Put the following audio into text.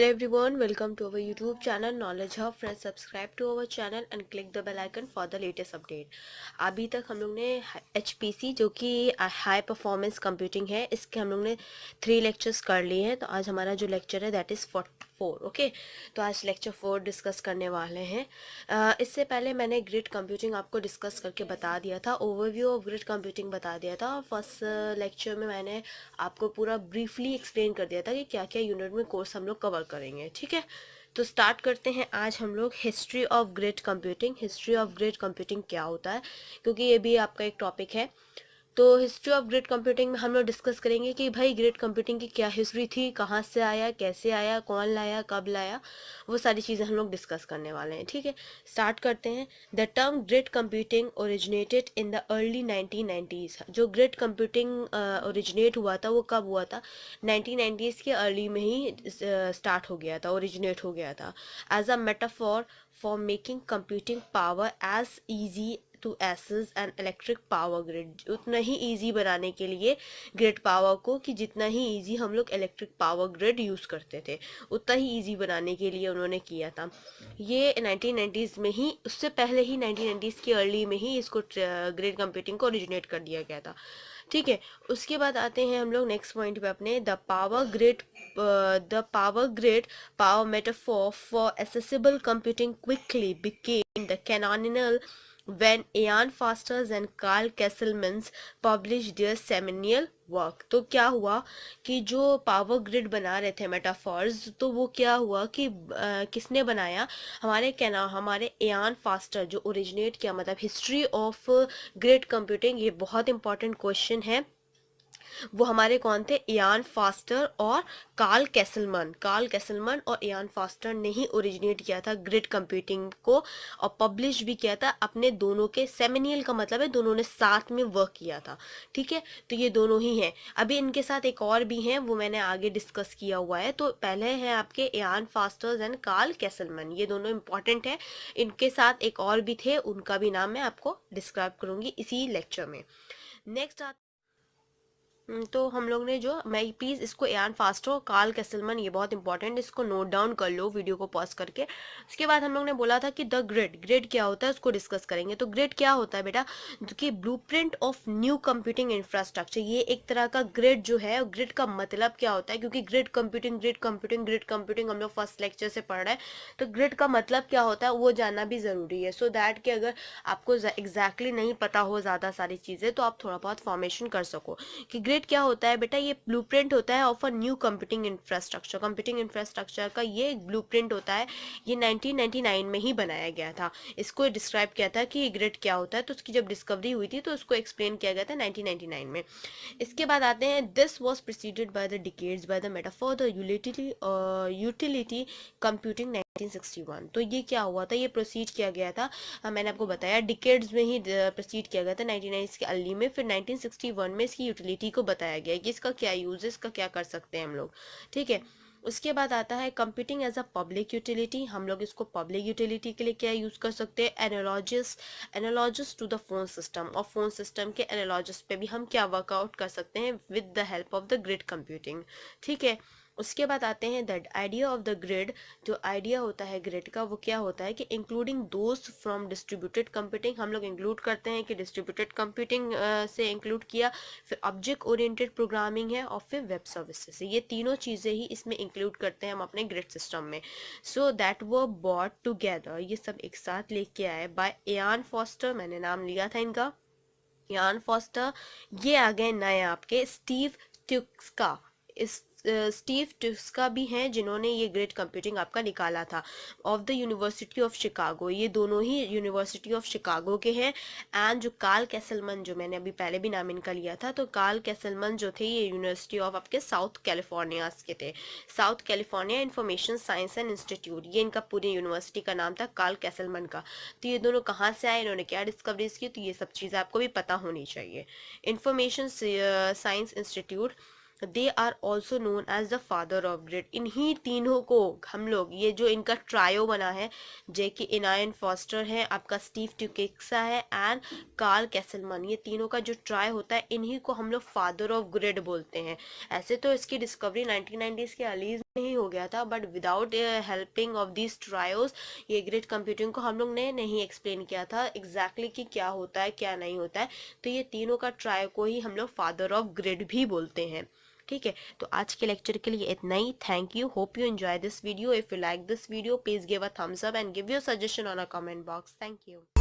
everyone, welcome to our YouTube channel Knowledge Hub. Friends, subscribe to our channel and click the bell icon for the latest update. अभी तक हम लोग ने HPC जो कि high performance computing है, इसके हम लोग ने 3 लेक्चर्स कर लिए हैं. तो आज हमारा जो लेक्चर है दैट इज़ 4. ओके, तो आज लेक्चर 4 डिस्कस करने वाले हैं. इससे पहले मैंने ग्रिड कंप्यूटिंग आपको डिस्कस करके बता दिया था, ओवरव्यू ऑफ ग्रिड कंप्यूटिंग बता दिया था. फर्स्ट लेक्चर में मैंने आपको पूरा ब्रीफली एक्सप्लेन कर दिया था कि क्या क्या यूनिट में कोर्स हम लोग कवर करेंगे. ठीक है, तो स्टार्ट करते हैं. आज हम लोग history of grid computing. History of grid computing क्या होता है, क्योंकि ये भी आपका एक टॉपिक है. तो हिस्ट्री ऑफ ग्रिड कंप्यूटिंग में हम लोग डिस्कस करेंगे कि भाई ग्रिड कंप्यूटिंग की क्या हिस्ट्री थी, कहाँ से आया, कैसे आया, कौन लाया, कब लाया, वो सारी चीज़ें हम लोग डिस्कस करने वाले हैं. ठीक है, स्टार्ट करते हैं. The term grid computing originated in the early 1990s. जो ग्रिड कंप्यूटिंग ओरिजिनेट हुआ था वो कब हुआ था? 1990s के अर्ली में ही स्टार्ट हो गया था, ओरिजिनेट हो गया था. As a metaphor for making computing power as easy to access an electric power grid. उतना ही इजी बनाने के लिए ग्रिड पावर को, कि जितना ही इजी हम लोग इलेक्ट्रिक पावर ग्रिड यूज़ करते थे उतना ही इजी बनाने के लिए उन्होंने किया था. ये 1990s में ही, उससे पहले ही 1990s के अर्ली में ही इसको ग्रिड कंप्यूटिंग को ओरिजिनेट कर दिया गया था. ठीक है, उसके बाद आते हैं हम लोग नेक्स्ट पॉइंट पे अपने. The power grid power metaphor for accessible computing quickly became the canonical when Ian Fasters and Carl Kesselman published their seminal work. तो क्या हुआ कि जो पावर ग्रिड बना रहे थे मेटाफॉर्स, तो वो क्या हुआ कि किसने बनाया? हमारे एयान फास्टर, जो ओरिजिनेट किया, मतलब हिस्ट्री ऑफ ग्रिड कंप्यूटिंग. ये बहुत इंपॉर्टेंट क्वेश्चन है. वो हमारे कौन थे? इयान फास्टर और कार्ल कैसलमन और इयान फास्टर ने ही ओरिजिनेट किया था ग्रिड कंप्यूटिंग को, और पब्लिश भी किया था. अपने दोनों के सेमिनियल का मतलब है दोनों ने साथ में वर्क किया था. ठीक है, तो ये दोनों ही हैं. अभी इनके साथ एक और भी हैं, वो मैंने आगे डिस्कस किया हुआ है. तो पहले हैं आपके इयान फास्टर्स एंड कार्ल कैसलमन, ये दोनों इंपॉर्टेंट है. इनके साथ एक और भी थे, उनका भी नाम मैं आपको डिस्क्राइब करूंगी इसी लेक्चर में. नेक्स्ट तो हम लोग ने जो, मैं प्लीज़ इसको एयान फास्टर, कार्ल कैसलमन, ये बहुत इंपॉर्टेंट, इसको नोट डाउन कर लो वीडियो को पॉज करके. उसके बाद हम लोग ने बोला था कि द ग्रिड क्या होता है उसको डिस्कस करेंगे. तो ग्रिड क्या होता है बेटा? कि blueprint of new computing infrastructure. ये एक तरह का ग्रिड जो है, ग्रिड का मतलब क्या होता है, क्योंकि ग्रिड कंप्यूटिंग हम लोग फर्स्ट लेक्चर से पढ़ रहे हैं, तो ग्रिड का मतलब क्या होता है वो जानना भी ज़रूरी है. सो दैट कि अगर आपको एग्जैक्टली नहीं पता हो ज़्यादा सारी चीज़ें, तो आप थोड़ा बहुत फॉर्मेशन कर सको. कि ग्रिड क्या होता है बेटा? ये ब्लूप्रिंट होता है of a new computing infrastructure. Computing infrastructure का ये एक ब्लूप्रिंट होता है. ये 1999 में ही बनाया गया था. इसको डिस्क्राइब किया था कि ग्रिड क्या होता है, तो उसकी जब डिस्कवरी हुई थी तो उसको एक्सप्लेन किया गया था 1999 में. इसके बाद आते हैं, this was preceded by the decades by the metaphor the utility computing 1961. तो ये क्या हुआ था? ये प्रोसीड किया गया था, मैंने आपको बताया डिकेड्स में ही प्रोसीड किया गया था 1990 के अर्ली में. फिर 1961 में इसकी यूटिलिटी को बताया गया कि इसका क्या यूज है, इसका क्या कर सकते हैं हम लोग. ठीक है, उसके बाद आता है computing as a public utility. हम लोग इसको पब्लिक यूटिलिटी के लिए क्या यूज़ कर सकते हैं? एनालॉजस टू द फोन सिस्टम. और फोन सिस्टम के एनालॉजस पे भी हम क्या वर्कआउट कर सकते हैं? With the help of the grid computing. ठीक है, उसके बाद आते हैं that idea of the grid. जो आइडिया होता है ग्रिड का, वो क्या होता है कि इंक्लूडिंग दोस्त फ्रॉम डिस्ट्रीब्यूटेड कंप्यूटिंग. हम लोग इंक्लूड करते हैं कि डिस्ट्रीब्यूटेड कंप्यूटिंग से इंक्लूड किया, फिर ऑब्जेक्ट ओरिएंटेड प्रोग्रामिंग है, और फिर वेब सर्विसेज. ये तीनों चीज़ें ही इसमें इंक्लूड करते हैं हम अपने ग्रिड सिस्टम में. सो दैट वो बॉट टुगेदर, ये सब एक साथ लेके आए बाय इयान फॉस्टर. मैंने नाम लिया था इनका, इयान फॉस्टर. ये आ गए नए आपके स्टीव ट्यूस्का. इस स्टीव ट्यूस्का भी हैं जिन्होंने ये ग्रिड कंप्यूटिंग आपका निकाला था, of the university of Chicago. ये दोनों ही यूनिवर्सिटी ऑफ शिकागो के हैं. एंड जो कार्ल कैसलमन, जो मैंने अभी पहले भी नाम इनका लिया था, तो कार्ल कैसलमन जो थे ये यूनिवर्सिटी ऑफ आपके साउथ कैलिफोर्निया के थे. South California information science and institute, ये इनका पूरी यूनिवर्सिटी का नाम था, कार्ल कैसलमन का. तो ये दोनों कहाँ से आए, इन्होंने क्या डिस्कवरीज की, तो ये सब चीज़ें आपको भी पता होनी चाहिए. Information science institute they are also known as the father of grid. इन्हीं तीनों को हम लोग, ये जो इनका ट्रायो बना है, जेके इनायन फॉस्टर है, आपका स्टीव ट्यूकेक्सा है एंड कार्ल कैसलमन, ये तीनों का जो ट्राई होता है, इन्हीं को हम लोग फादर ऑफ ग्रिड बोलते हैं। ऐसे तो इसकी डिस्कवरी 1990s के अर्लीज में ही हो गया था, but without helping of these triose ये ग्रिड कंप्यूटिंग को हम लोग ने नहीं एक्सप्लेन किया था एग्जैक्टली कि क्या होता है क्या नहीं होता है। तो ये तीनों का ट्राई को ही हम लोग फादर ऑफ ग्रिड भी बोलते हैं। ठीक है, तो आज के लेक्चर के लिए इतना ही। Thank you, hope you enjoy this video. If you like this video please give a thumbs up and give your suggestion on a comment box. Thank you.